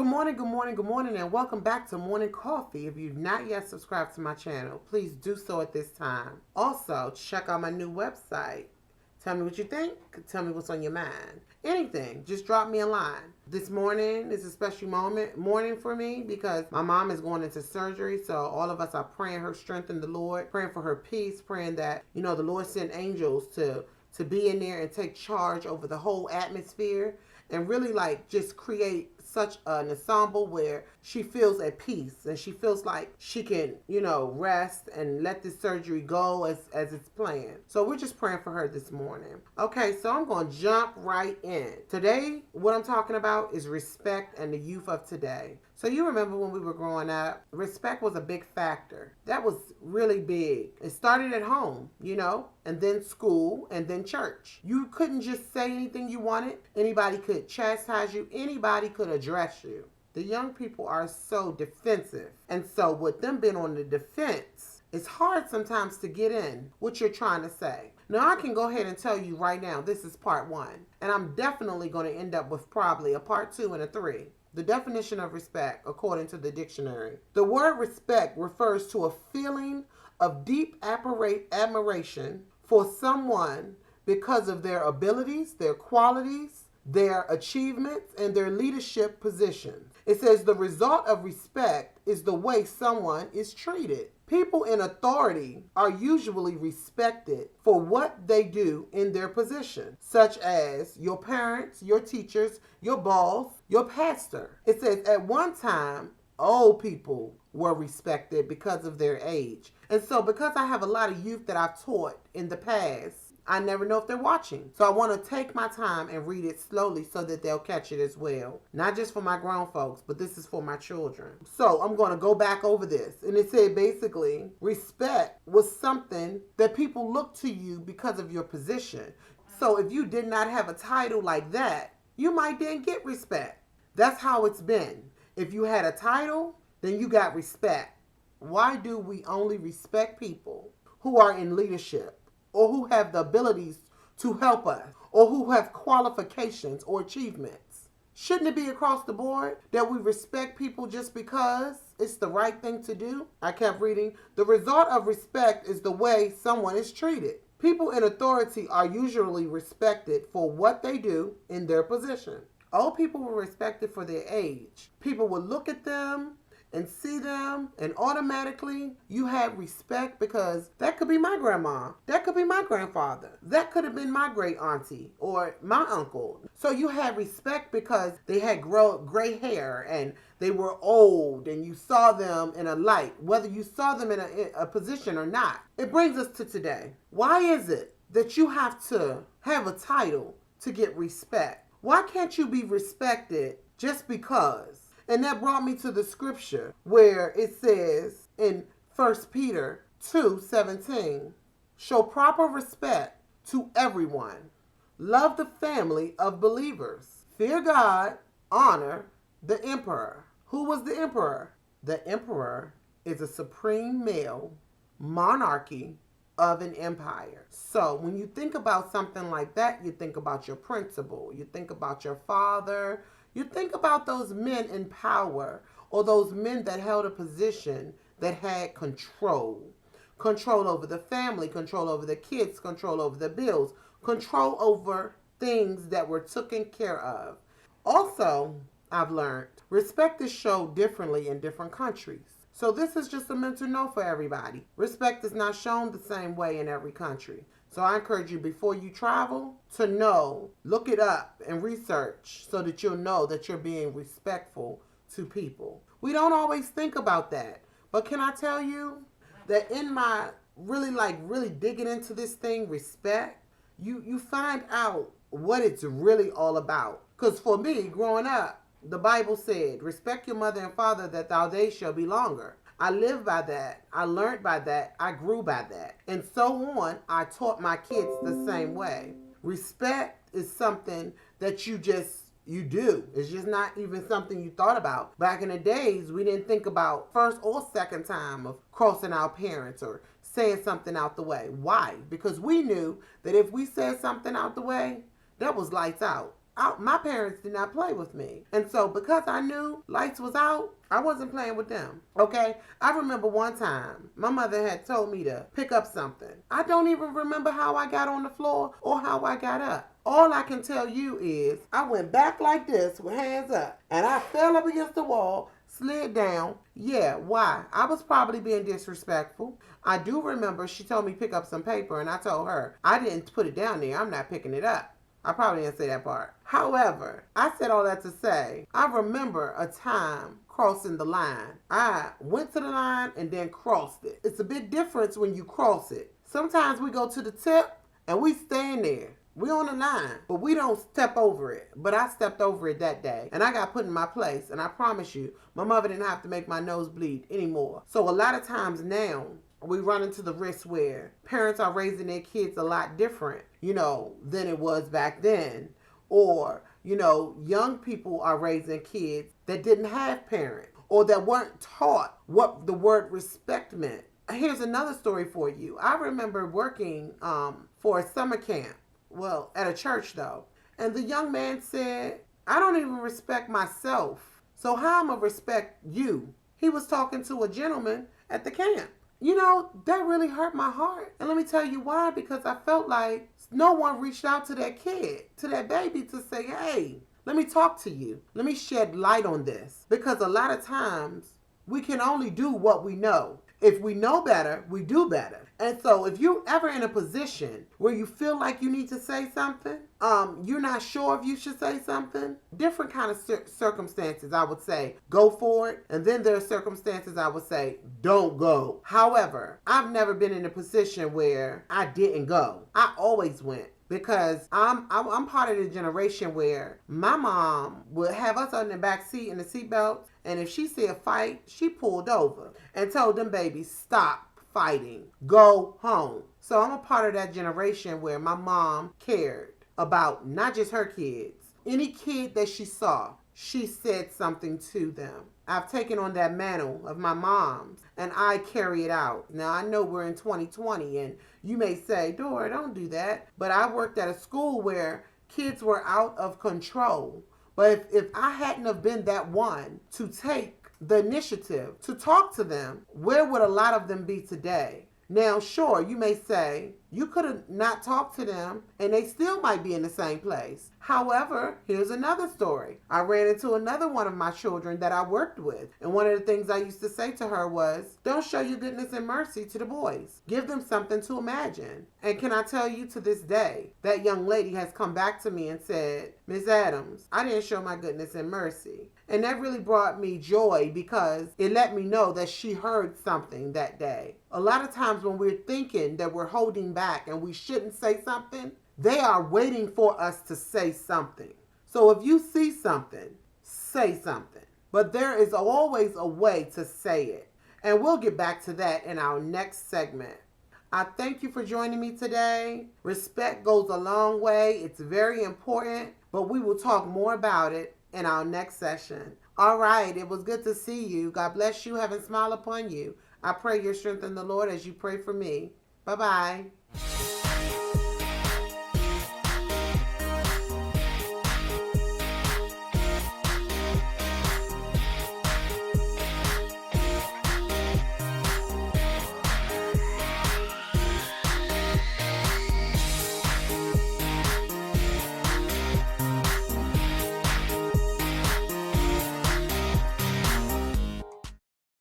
Good morning, and welcome back to Morning Coffee. If you've not yet subscribed to my channel, please do so at this time. Also, check out my new website. Tell me what you think. Tell me what's on your mind. Anything. Just drop me a line. This morning is a special morning for me because my mom is going into surgery. So all of us are praying her strength in the Lord, praying for her peace, praying that, the Lord sent angels to be in there and take charge over the whole atmosphere and really just create such an ensemble where she feels at peace and she feels like she can, rest and let this surgery go as it's planned. So we're just praying for her this morning. Okay, so I'm going to jump right in. Today, what I'm talking about is respect and the youth of today. So you remember when we were growing up, respect was a big factor. That was really big. It started at home, and then school, and then church. You couldn't just say anything you wanted. Anybody could chastise you. Anybody could address you. The young people are so defensive. And so with them being on the defense, it's hard sometimes to get in what you're trying to say. Now, I can go ahead and tell you right now, this is part 1. And I'm definitely going to end up with probably a part 2 and a 3. The definition of respect, according to the dictionary. The word respect refers to a feeling of deep admiration for someone because of their abilities, their qualities, their achievements, and their leadership positions. It says the result of respect is the way someone is treated. People in authority are usually respected for what they do in their position, such as your parents, your teachers, your boss, your pastor. It says at one time, old people were respected because of their age. And so because I have a lot of youth that I've taught in the past, I never know if they're watching. So I want to take my time and read it slowly so that they'll catch it as well. Not just for my grown folks, but this is for my children. So I'm going to go back over this. And it said basically, respect was something that people looked to you because of your position. So if you did not have a title like that, you might didn't get respect. That's how it's been. If you had a title, then you got respect. Why do we only respect people who are in leadership, or who have the abilities to help us, or who have qualifications or achievements? Shouldn't it be across the board that we respect people just because it's the right thing to do? I kept reading. The result of respect is the way someone is treated. People in authority are usually respected for what they do in their position. Old people were respected for their age. People would look at them and see them, and automatically you had respect because that could be my grandma, that could be my grandfather, that could have been my great auntie or my uncle. So you had respect because they had gray hair and they were old and you saw them in a light, whether you saw them in a position or not. It brings us to today. Why is it that you have to have a title to get respect? Why can't you be respected just because? And that brought me to the scripture where it says in 1 Peter 2:17, show proper respect to everyone. Love the family of believers. Fear God. Honor the emperor. Who was the emperor? The emperor is a supreme male monarchy of an empire. So when you think about something like that, you think about your principal. You think about your father. You think about those men in power, or those men that held a position that had control. Control over the family, control over the kids, control over the bills, control over things that were taken care of. Also, I've learned respect is shown differently in different countries. So this is just a mental note for everybody. Respect is not shown the same way in every country. So I encourage you, before you travel, to know, look it up and research so that you'll know that you're being respectful to people. We don't always think about that. But can I tell you that in my really digging into this thing, respect, you find out what it's really all about. Because for me, growing up, the Bible said, respect your mother and father that thy days shall be longer. I lived by that. I learned by that. I grew by that. And so on, I taught my kids the same way. Respect is something that you do. It's just not even something you thought about. Back in the days, we didn't think about first or second time of crossing our parents or saying something out the way. Why? Because we knew that if we said something out the way, that was lights out. my parents did not play with me. And so because I knew lights was out, I wasn't playing with them. Okay? I remember one time my mother had told me to pick up something. I don't even remember how I got on the floor or how I got up. All I can tell you is I went back like this with hands up and I fell up against the wall, slid down. Yeah, why? I was probably being disrespectful. I do remember she told me pick up some paper and I told her I didn't put it down there. I'm not picking it up. I probably didn't say that part. However, I said all that to say I remember a time crossing the line. I went to the line and then crossed it. It's a big difference when you cross it. Sometimes we go to the tip and we stand there. We on the line, but we don't step over it. But I stepped over it that day, and I got put in my place. And I promise you, my mother didn't have to make my nose bleed anymore. So a lot of times now, we run into the risk where parents are raising their kids a lot different, than it was back then. Or, young people are raising kids that didn't have parents or that weren't taught what the word respect meant. Here's another story for you. I remember working for a summer camp. Well, at a church though. And the young man said, I don't even respect myself. So how am I respect you? He was talking to a gentleman at the camp. That really hurt my heart. And let me tell you why. Because I felt like no one reached out to that kid, to that baby to say, hey, let me talk to you. Let me shed light on this. Because a lot of times we can only do what we know. If we know better, we do better. And so if you're ever in a position where you feel like you need to say something, you're not sure if you should say something, different kind of circumstances, I would say, go for it. And then there are circumstances I would say, don't go. However, I've never been in a position where I didn't go. I always went. Because I'm part of the generation where my mom would have us on the back seat in the seatbelt, and if she see a fight, she pulled over and told them babies, stop fighting, go home. So I'm a part of that generation where my mom cared about not just her kids, any kid that she saw, she said something to them. I've taken on that mantle of my mom's and I carry it out. Now I know we're in 2020 and you may say, Dora, don't do that. But I worked at a school where kids were out of control. But if I hadn't have been that one to take the initiative to talk to them, where would a lot of them be today? Now, sure, you may say, you could have not talked to them and they still might be in the same place. However, here's another story. I ran into another one of my children that I worked with. And one of the things I used to say to her was, don't show your goodness and mercy to the boys. Give them something to imagine. And can I tell you to this day, that young lady has come back to me and said, Ms. Adams, I didn't show my goodness and mercy. And that really brought me joy because it let me know that she heard something that day. A lot of times when we're thinking that we're holding back and we shouldn't say something, they are waiting for us to say something. So if you see something, say something. But there is always a way to say it. And we'll get back to that in our next segment. I thank you for joining me today. Respect goes a long way. It's very important, but we will talk more about it in our next session. All right, it was good to see you. God bless you. Heaven smile upon you. I pray your strength in the Lord as you pray for me. Bye-bye.